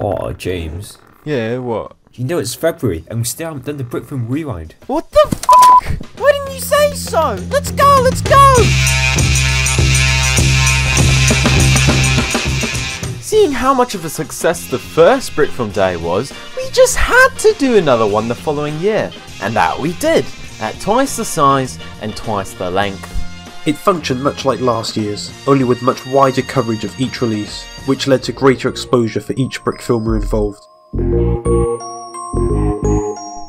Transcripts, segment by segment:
Aw, James. Yeah, what? You know it's February and we still haven't done the Brick Film Rewind. What the fuck? Why didn't you say so? Let's go, let's go! Seeing how much of a success the first Brick Film Day was, we just had to do another one the following year. And that we did, at twice the size and twice the length. It functioned much like last year's, only with much wider coverage of each release, which led to greater exposure for each brick filmer involved.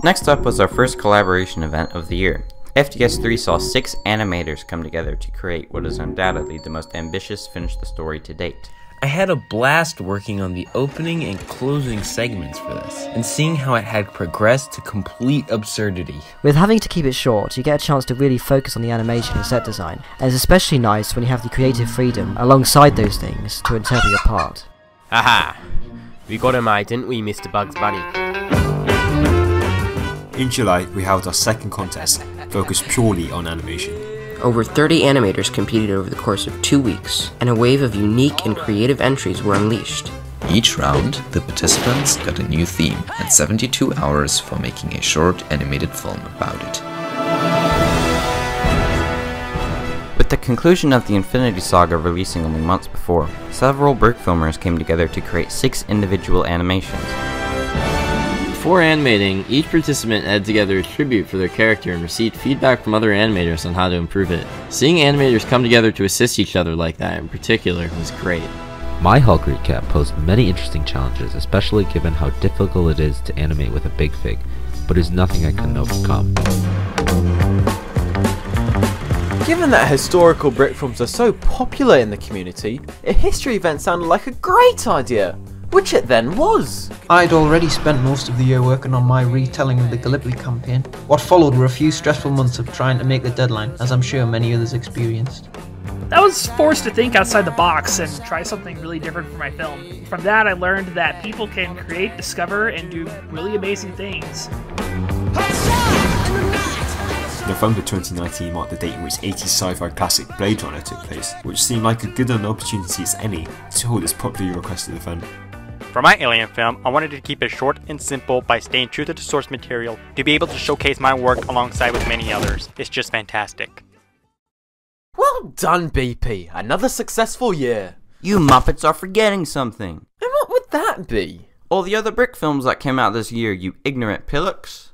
Next up was our first collaboration event of the year. FDS3 saw 6 animators come together to create what is undoubtedly the most ambitious Finish the Story to date. I had a blast working on the opening and closing segments for this, and seeing how it had progressed to complete absurdity. With having to keep it short, you get a chance to really focus on the animation and set design, and it's especially nice when you have the creative freedom alongside those things to interpret your part. Haha! We got him right, didn't we, Mr. Bugs Bunny? In July, we held our second contest, focused purely on animation. Over 30 animators competed over the course of 2 weeks, and a wave of unique and creative entries were unleashed. Each round, the participants got a new theme and 72 hours for making a short animated film about it. With the conclusion of the Infinity Saga releasing only months before, several Brick Filmers came together to create 6 individual animations. Before animating, each participant had together a tribute for their character and received feedback from other animators on how to improve it. Seeing animators come together to assist each other like that in particular was great. My Hulk recap posed many interesting challenges, especially given how difficult it is to animate with a big fig, but is nothing I couldn't overcome. Given that historical brick films are so popular in the community, a history event sounded like a great idea, which it then was. I'd already spent most of the year working on my retelling of the Gallipoli campaign. What followed were a few stressful months of trying to make the deadline, as I'm sure many others experienced. I was forced to think outside the box and try something really different for my film. From that, I learned that people can create, discover, and do really amazing things. November 2019 marked the date in which 80s sci-fi classic Blade Runner took place, which seemed like a good enough opportunity as any to hold this popularly requested event. For my Alien film, I wanted to keep it short and simple by staying true to the source material to be able to showcase my work alongside with many others. It's just fantastic. Well done, BP. Another successful year. You Muppets are forgetting something. And what would that be? All the other Brick films that came out this year, you ignorant pillocks.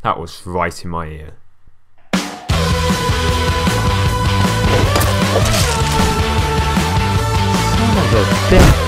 That was right in my ear. Son of a bitch.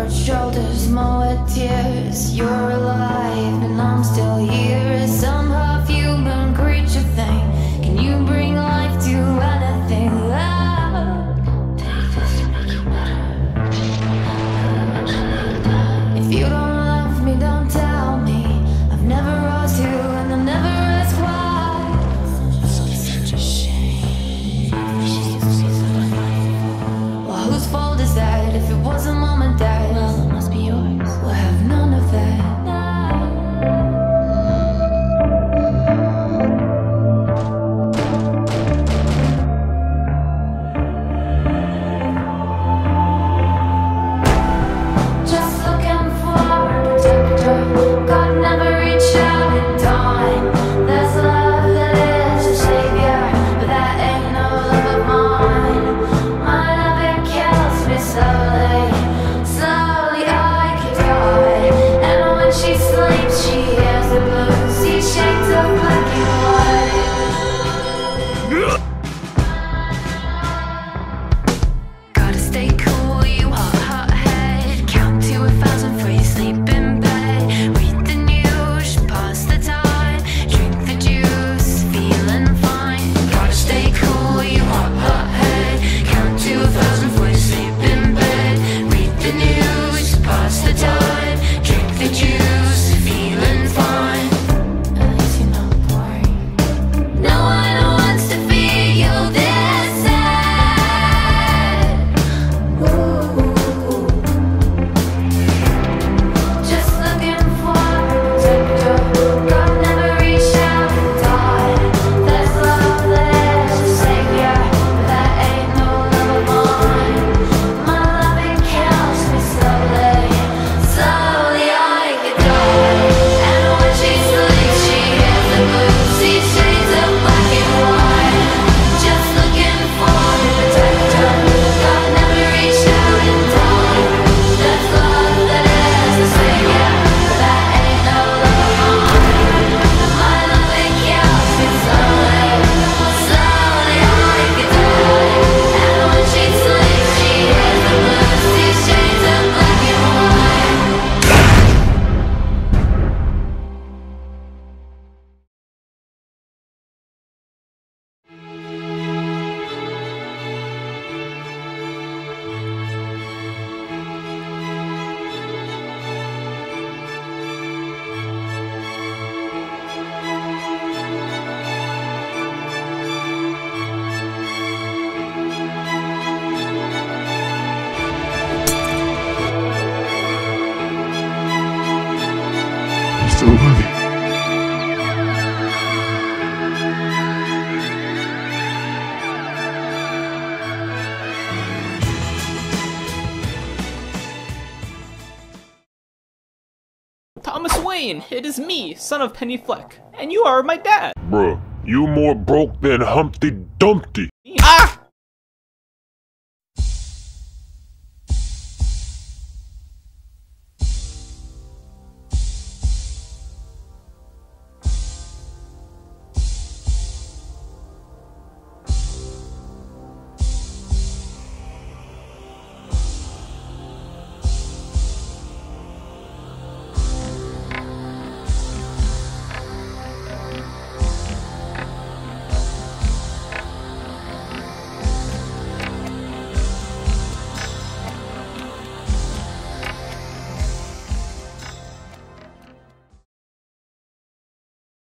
Shoulders, more tears. You're alive, and I'm still here. Some half-human creature thing. Can you bring life to anything? If you don't love me, don't tell me. I've never asked you, and I've never asked why. It's such a shame. Well, whose fault is that? If it wasn't mom and dad, well, it must be yours. We'll have none of that. Just looking for a protector. God never reached out in time. There's love that is a savior, but that ain't no love of mine. My love, it kills me slowly. Slowly I could die. And when she sleeps, she hears the blues. See shades of black and white. Gotta stay cool, you hot head. Count to 1,000 before you sleep in bed. Read the news, pass the time. Drink the juice, feeling fine. Gotta stay cool, you hot head. Count to 1,000 before you sleep in bed. Read the news, pass the time. Drink the juice, feeling fine. At least you're not boring. No one wants to feel this sad. Ooh. Just looking for a protector. God never reached out and died. There's love that is a savior, but that ain't no love of mine. My love, it kills me slowly. Slowly I could die. And when she sleeps, she hears the blues. See shades of black and white. Just looking for a protector. God never reached out and died. There's love that is a savior, but that ain't no love of mine. My love, it kills me slowly. Slowly I could die. And when she sleeps, she hears the blues. See shades of black and white. I still love you. Thomas Wayne, it is me, son of Penny Fleck, and you are my dad. Bruh, you more broke than Humpty Dumpty.